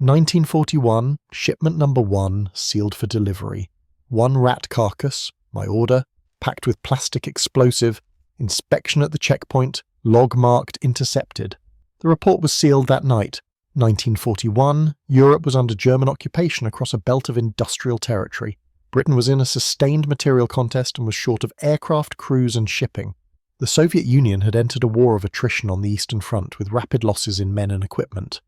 1941, shipment number 1, sealed for delivery. 1 rat carcass, my order, packed with plastic explosive, inspection at the checkpoint, log marked intercepted. The report was sealed that night. 1941, Europe was under German occupation across a belt of industrial territory. Britain was in a sustained material contest and was short of aircraft, crews and shipping. The Soviet Union had entered a war of attrition on the Eastern Front with rapid losses in men and equipment.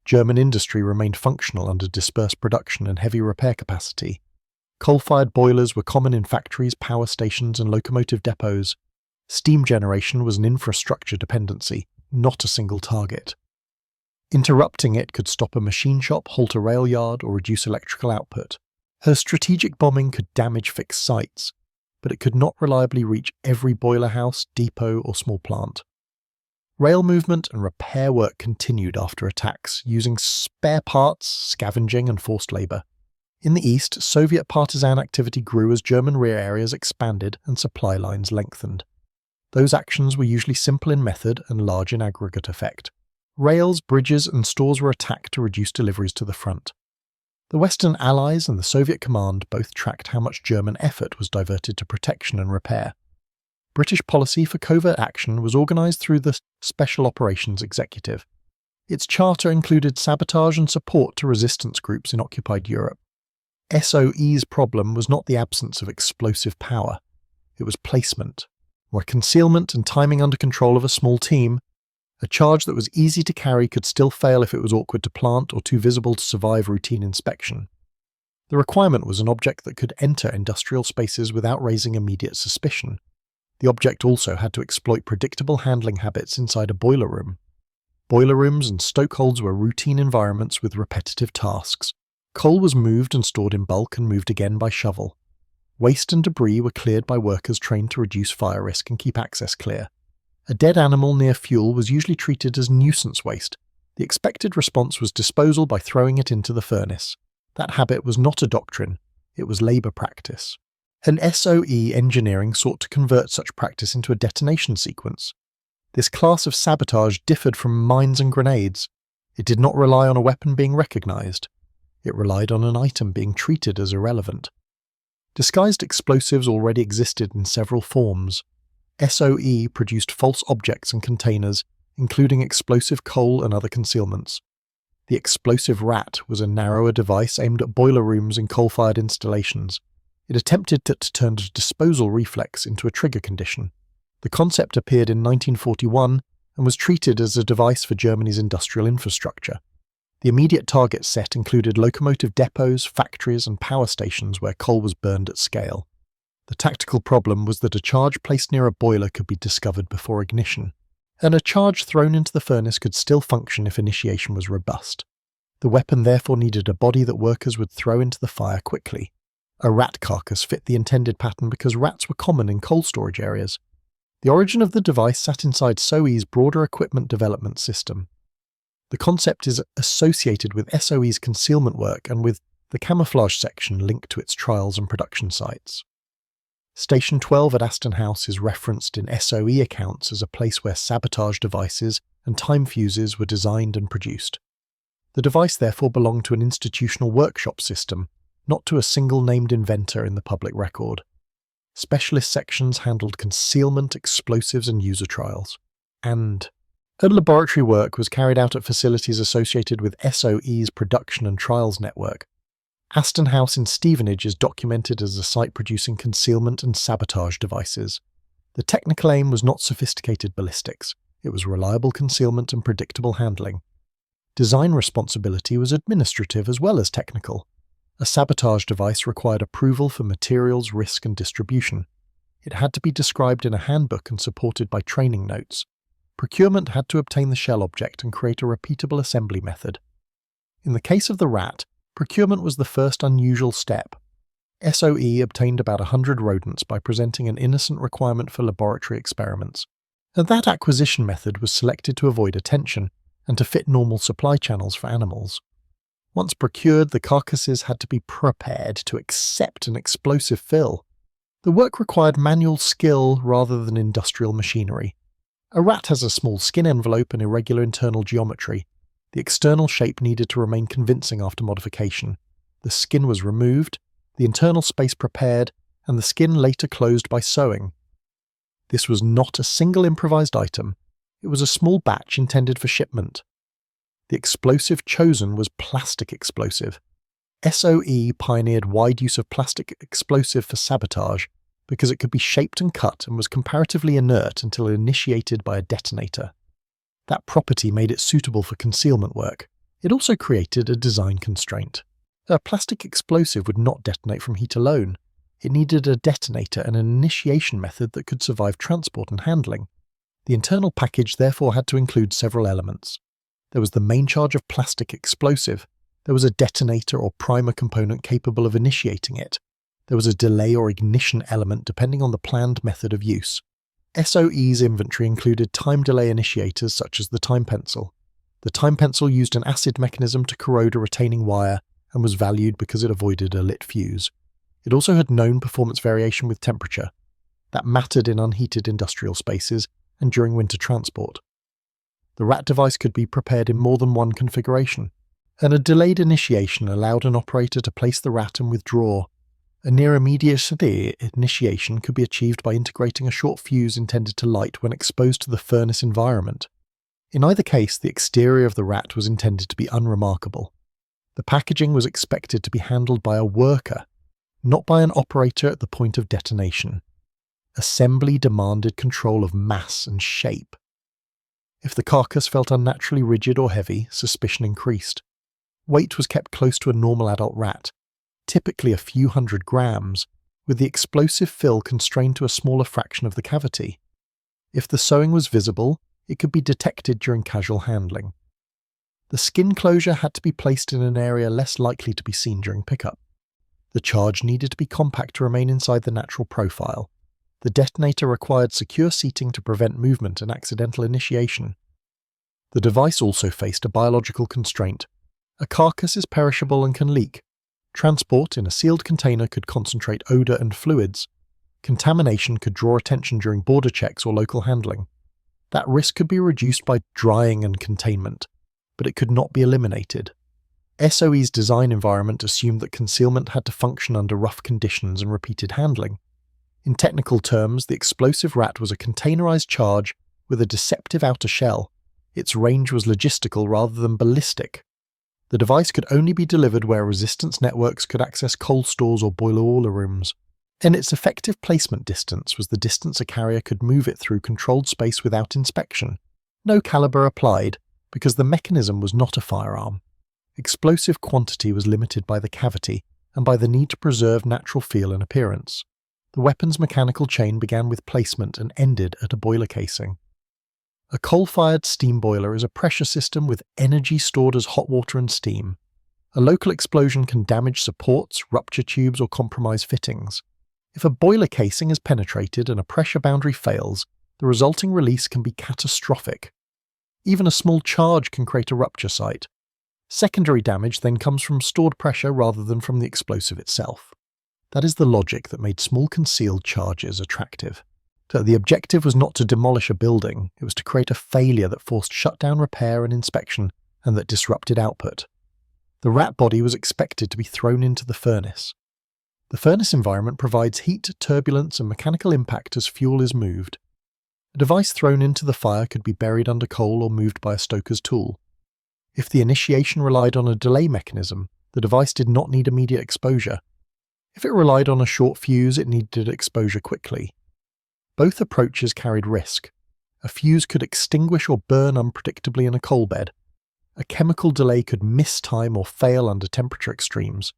German industry remained functional under dispersed production and heavy repair capacity. Coal-fired boilers were common in factories, power stations and locomotive depots. Steam generation was an infrastructure dependency, not a single target. Interrupting it could stop a machine shop, halt a rail yard, or reduce electrical output. Her strategic bombing could damage fixed sites, but it could not reliably reach every boiler house, depot, or small plant. Rail movement and repair work continued after attacks, using spare parts, scavenging, and forced labour. In the east, Soviet partisan activity grew as German rear areas expanded and supply lines lengthened. Those actions were usually simple in method and large in aggregate effect. Rails, bridges, and stores were attacked to reduce deliveries to the front. The Western Allies and the Soviet command both tracked how much German effort was diverted to protection and repair. British policy for covert action was organised through the Special Operations Executive. Its charter included sabotage and support to resistance groups in occupied Europe. SOE's problem was not the absence of explosive power, it was placement. Where concealment and timing under control of a small team, a charge that was easy to carry could still fail if it was awkward to plant or too visible to survive routine inspection. The requirement was an object that could enter industrial spaces without raising immediate suspicion. The object also had to exploit predictable handling habits inside a boiler room. Boiler rooms and stokeholds were routine environments with repetitive tasks. Coal was moved and stored in bulk and moved again by shovel. Waste and debris were cleared by workers trained to reduce fire risk and keep access clear. A dead animal near fuel was usually treated as nuisance waste. The expected response was disposal by throwing it into the furnace. That habit was not a doctrine, it was labour practice. And SOE engineering sought to convert such practice into a detonation sequence. This class of sabotage differed from mines and grenades. It did not rely on a weapon being recognised. It relied on an item being treated as irrelevant. Disguised explosives already existed in several forms. SOE produced false objects and containers, including explosive coal and other concealments. The explosive rat was a narrower device aimed at boiler rooms and coal-fired installations. It attempted to turn a disposal reflex into a trigger condition. The concept appeared in 1941 and was treated as a device for Germany's industrial infrastructure. The immediate target set included locomotive depots, factories, and power stations where coal was burned at scale. The tactical problem was that a charge placed near a boiler could be discovered before ignition, and a charge thrown into the furnace could still function if initiation was robust. The weapon therefore needed a body that workers would throw into the fire quickly. A rat carcass fit the intended pattern because rats were common in coal storage areas. The origin of the device sat inside SOE's broader equipment development system. The concept is associated with SOE's concealment work and with the camouflage section linked to its trials and production sites. Station 12 at Aston House is referenced in SOE accounts as a place where sabotage devices and time fuses were designed and produced. The device therefore belonged to an institutional workshop system, not to a single named inventor in the public record. Specialist sections handled concealment, explosives and user trials. And laboratory work was carried out at facilities associated with SOE's production and trials network. Aston House in Stevenage is documented as a site producing concealment and sabotage devices. The technical aim was not sophisticated ballistics, it was reliable concealment and predictable handling. Design responsibility was administrative as well as technical. A sabotage device required approval for materials, risk and distribution. It had to be described in a handbook and supported by training notes. Procurement had to obtain the shell object and create a repeatable assembly method. In the case of the rat, procurement was the first unusual step. SOE obtained about 100 rodents by presenting an innocent requirement for laboratory experiments. And that acquisition method was selected to avoid attention and to fit normal supply channels for animals. Once procured, the carcasses had to be prepared to accept an explosive fill. The work required manual skill rather than industrial machinery. A rat has a small skin envelope and irregular internal geometry. The external shape needed to remain convincing after modification. The skin was removed, the internal space prepared, and the skin later closed by sewing. This was not a single improvised item. It was a small batch intended for shipment. The explosive chosen was plastic explosive. SOE pioneered wide use of plastic explosive for sabotage because it could be shaped and cut and was comparatively inert until initiated by a detonator. That property made it suitable for concealment work. It also created a design constraint. A plastic explosive would not detonate from heat alone. It needed a detonator and an initiation method that could survive transport and handling. The internal package therefore had to include several elements. There was the main charge of plastic explosive. There was a detonator or primer component capable of initiating it. There was a delay or ignition element depending on the planned method of use. SOE's inventory included time delay initiators such as the time pencil. The time pencil used an acid mechanism to corrode a retaining wire and was valued because it avoided a lit fuse. It also had known performance variation with temperature. That mattered in unheated industrial spaces and during winter transport. The RAT device could be prepared in more than one configuration, and a delayed initiation allowed an operator to place the RAT and withdraw. A near immediate initiation could be achieved by integrating a short fuse intended to light when exposed to the furnace environment. In either case, the exterior of the RAT was intended to be unremarkable. The packaging was expected to be handled by a worker, not by an operator at the point of detonation. Assembly demanded control of mass and shape. If the carcass felt unnaturally rigid or heavy, suspicion increased. Weight was kept close to a normal adult rat, typically a few hundred grams, with the explosive fill constrained to a smaller fraction of the cavity. If the sewing was visible, it could be detected during casual handling. The skin closure had to be placed in an area less likely to be seen during pickup. The charge needed to be compact to remain inside the natural profile. The detonator required secure seating to prevent movement and accidental initiation. The device also faced a biological constraint. A carcass is perishable and can leak. Transport in a sealed container could concentrate odor and fluids. Contamination could draw attention during border checks or local handling. That risk could be reduced by drying and containment, but it could not be eliminated. SOE's design environment assumed that concealment had to function under rough conditions and repeated handling. In technical terms, the explosive RAT was a containerized charge with a deceptive outer shell. Its range was logistical rather than ballistic. The device could only be delivered where resistance networks could access coal stores or boiler rooms, and its effective placement distance was the distance a carrier could move it through controlled space without inspection. No caliber applied, because the mechanism was not a firearm. Explosive quantity was limited by the cavity and by the need to preserve natural feel and appearance. The weapon's mechanical chain began with placement and ended at a boiler casing. A coal-fired steam boiler is a pressure system with energy stored as hot water and steam. A local explosion can damage supports, rupture tubes, or compromise fittings. If a boiler casing is penetrated and a pressure boundary fails, the resulting release can be catastrophic. Even a small charge can create a rupture site. Secondary damage then comes from stored pressure rather than from the explosive itself. That is the logic that made small concealed charges attractive. So the objective was not to demolish a building, it was to create a failure that forced shutdown, repair and inspection, and that disrupted output. The RAT body was expected to be thrown into the furnace. The furnace environment provides heat, turbulence and mechanical impact as fuel is moved. A device thrown into the fire could be buried under coal or moved by a stoker's tool. If the initiation relied on a delay mechanism, the device did not need immediate exposure. If it relied on a short fuse, it needed exposure quickly. Both approaches carried risk. A fuse could extinguish or burn unpredictably in a coal bed. A chemical delay could miss time or fail under temperature extremes.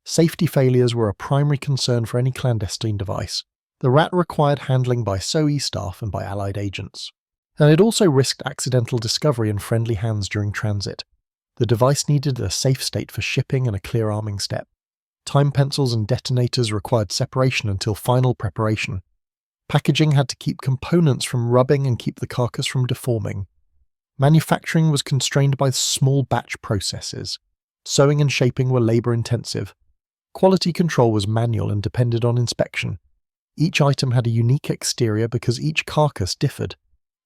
Safety failures were a primary concern for any clandestine device. The RAT required handling by SOE staff and by Allied agents. And it also risked accidental discovery in friendly hands during transit. The device needed a safe state for shipping and a clear arming step. Time pencils and detonators required separation until final preparation. Packaging had to keep components from rubbing and keep the carcass from deforming. Manufacturing was constrained by small batch processes. Sewing and shaping were labor-intensive. Quality control was manual and depended on inspection. Each item had a unique exterior because each carcass differed.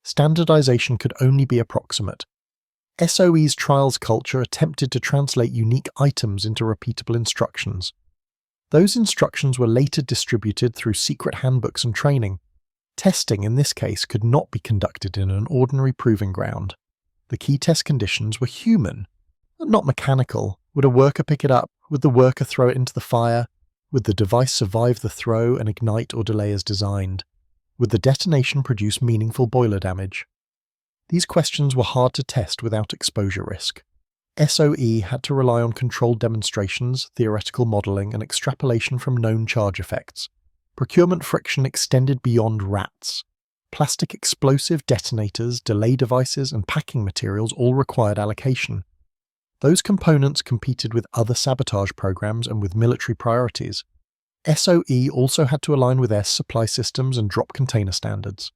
Standardization could only be approximate. SOE's trials culture attempted to translate unique items into repeatable instructions. Those instructions were later distributed through secret handbooks and training. Testing in this case could not be conducted in an ordinary proving ground. The key test conditions were human, not mechanical. Would a worker pick it up? Would the worker throw it into the fire? Would the device survive the throw and ignite or delay as designed? Would the detonation produce meaningful boiler damage? These questions were hard to test without exposure risk. SOE had to rely on controlled demonstrations, theoretical modelling, and extrapolation from known charge effects. Procurement friction extended beyond rats. Plastic explosive detonators, delay devices, and packing materials all required allocation. Those components competed with other sabotage programs and with military priorities. SOE also had to align with air supply systems and drop container standards.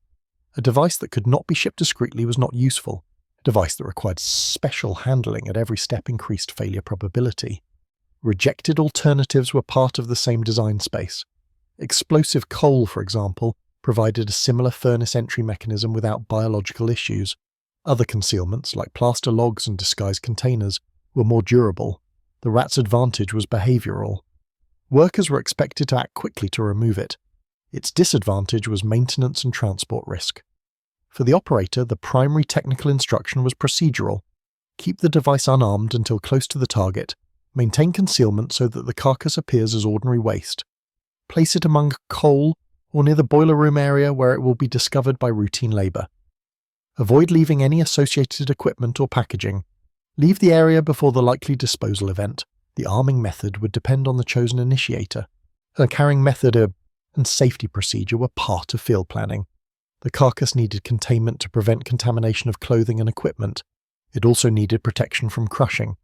A device that could not be shipped discreetly was not useful. A device that required special handling at every step increased failure probability. Rejected alternatives were part of the same design space. Explosive coal, for example, provided a similar furnace entry mechanism without biological issues. Other concealments, like plaster logs and disguised containers, were more durable. The rat's advantage was behavioural. Workers were expected to act quickly to remove it. Its disadvantage was maintenance and transport risk. For the operator, the primary technical instruction was procedural. Keep the device unarmed until close to the target. Maintain concealment so that the carcass appears as ordinary waste. Place it among coal or near the boiler room area where it will be discovered by routine labour. Avoid leaving any associated equipment or packaging. Leave the area before the likely disposal event. The arming method would depend on the chosen initiator. The carrying method and safety procedure were part of field planning. The carcass needed containment to prevent contamination of clothing and equipment. It also needed protection from crushing.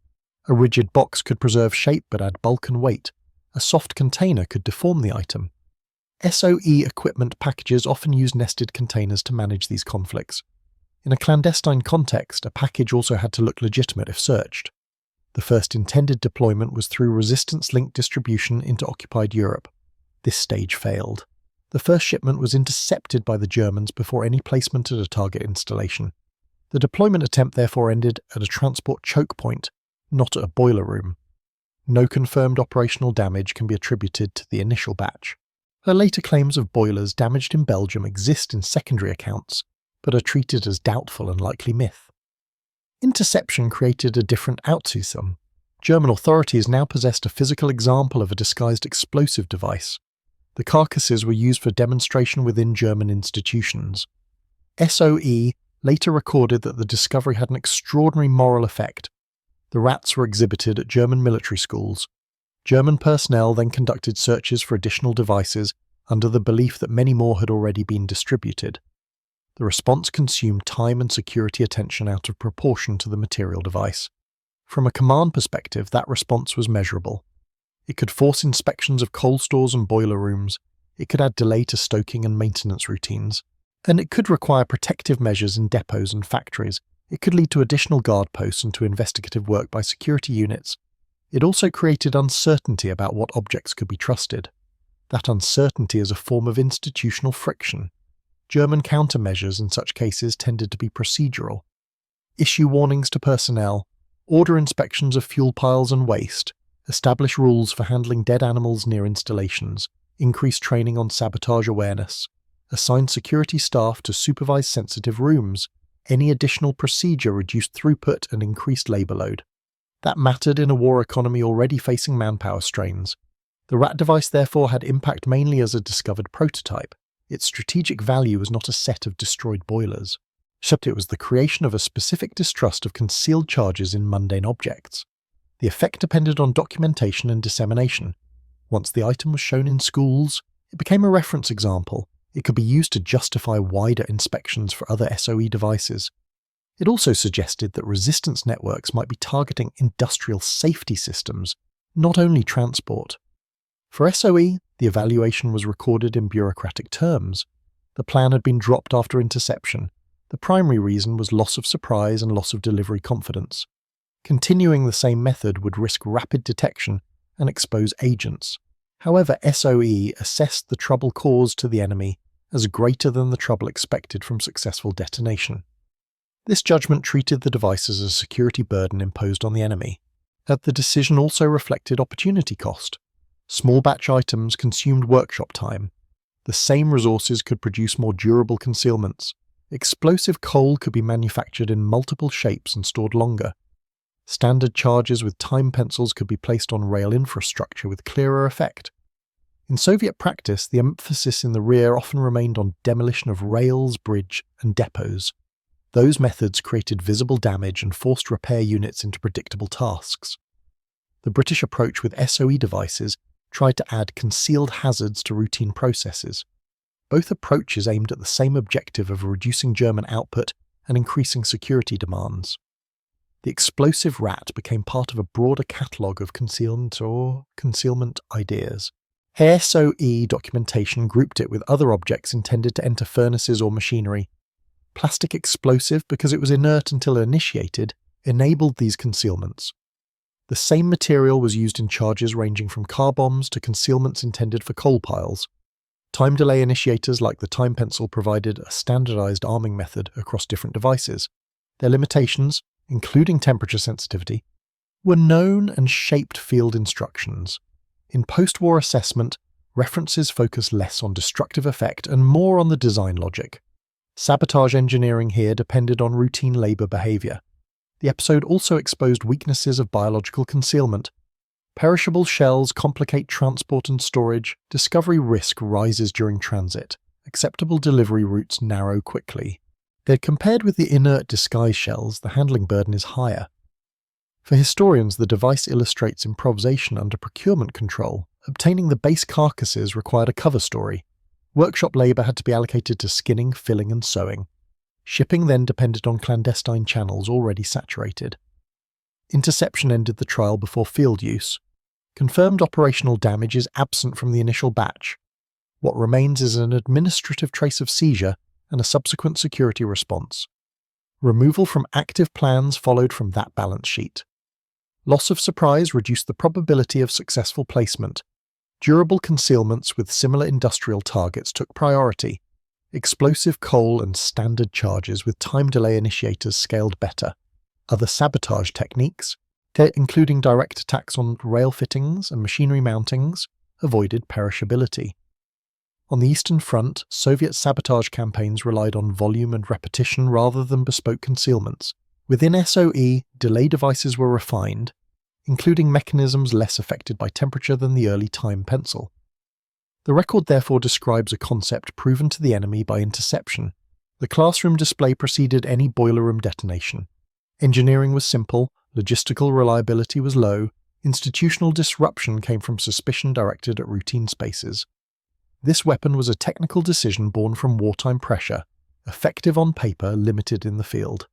A rigid box could preserve shape but add bulk and weight. A soft container could deform the item. SOE equipment packages often use nested containers to manage these conflicts. In a clandestine context, a package also had to look legitimate if searched. The first intended deployment was through resistance-linked distribution into occupied Europe. This stage failed. The first shipment was intercepted by the Germans before any placement at a target installation. The deployment attempt therefore ended at a transport choke point, not at a boiler room. No confirmed operational damage can be attributed to the initial batch. Her later claims of boilers damaged in Belgium exist in secondary accounts, but are treated as doubtful and likely myth. Interception created a different outcome. German authorities now possessed a physical example of a disguised explosive device. The carcasses were used for demonstration within German institutions. SOE later recorded that the discovery had an extraordinary moral effect. The rats were exhibited at German military schools. German personnel then conducted searches for additional devices under the belief that many more had already been distributed. The response consumed time and security attention out of proportion to the material device. From a command perspective, that response was measurable. It could force inspections of coal stores and boiler rooms, it could add delay to stoking and maintenance routines, and it could require protective measures in depots and factories. It could lead to additional guard posts and to investigative work by security units. It also created uncertainty about what objects could be trusted. That uncertainty is a form of institutional friction. German countermeasures in such cases tended to be procedural. Issue warnings to personnel, order inspections of fuel piles and waste, establish rules for handling dead animals near installations, increase training on sabotage awareness, assign security staff to supervise sensitive rooms. Any additional procedure reduced throughput and increased labour load. That mattered in a war economy already facing manpower strains. The rat device therefore had impact mainly as a discovered prototype. Its strategic value was not a set of destroyed boilers. It was the creation of a specific distrust of concealed charges in mundane objects. The effect depended on documentation and dissemination. Once the item was shown in schools, it became a reference example. It could be used to justify wider inspections for other SOE devices. It also suggested that resistance networks might be targeting industrial safety systems, not only transport. For SOE, the evaluation was recorded in bureaucratic terms. The plan had been dropped after interception. The primary reason was loss of surprise and loss of delivery confidence. Continuing the same method would risk rapid detection and expose agents. However, SOE assessed the trouble caused to the enemy as greater than the trouble expected from successful detonation. This judgment treated the device as a security burden imposed on the enemy. Yet the decision also reflected opportunity cost. Small batch items consumed workshop time. The same resources could produce more durable concealments. Explosive coal could be manufactured in multiple shapes and stored longer. Standard charges with time pencils could be placed on rail infrastructure with clearer effect. In Soviet practice, the emphasis in the rear often remained on demolition of rails, bridge, and depots. Those methods created visible damage and forced repair units into predictable tasks. The British approach with SOE devices tried to add concealed hazards to routine processes. Both approaches aimed at the same objective of reducing German output and increasing security demands. The explosive rat became part of a broader catalogue of concealment ideas. SOE documentation grouped it with other objects intended to enter furnaces or machinery. Plastic explosive, because it was inert until initiated, enabled these concealments. The same material was used in charges ranging from car bombs to concealments intended for coal piles. Time delay initiators like the time pencil provided a standardized arming method across different devices. Their limitations, including temperature sensitivity, were known and shaped field instructions. In post-war assessment, references focus less on destructive effect and more on the design logic. Sabotage engineering here depended on routine labor behavior. The episode also exposed weaknesses of biological concealment. Perishable shells complicate transport and storage, discovery risk rises during transit, acceptable delivery routes narrow quickly. Yet compared with the inert disguise shells, the handling burden is higher. For historians, the device illustrates improvisation under procurement control. Obtaining the base carcasses required a cover story. Workshop labour had to be allocated to skinning, filling and sewing. Shipping then depended on clandestine channels already saturated. Interception ended the trial before field use. Confirmed operational damage is absent from the initial batch. What remains is an administrative trace of seizure and a subsequent security response. Removal from active plans followed from that balance sheet. Loss of surprise reduced the probability of successful placement. Durable concealments with similar industrial targets took priority. Explosive coal and standard charges with time delay initiators scaled better. Other sabotage techniques, including direct attacks on rail fittings and machinery mountings, avoided perishability. On the Eastern Front, Soviet sabotage campaigns relied on volume and repetition rather than bespoke concealments. Within SOE, delay devices were refined, including mechanisms less affected by temperature than the early time pencil. The record therefore describes a concept proven to the enemy by interception. The classroom display preceded any boiler room detonation. Engineering was simple, logistical reliability was low, institutional disruption came from suspicion directed at routine spaces. This weapon was a technical decision born from wartime pressure, effective on paper, limited in the field.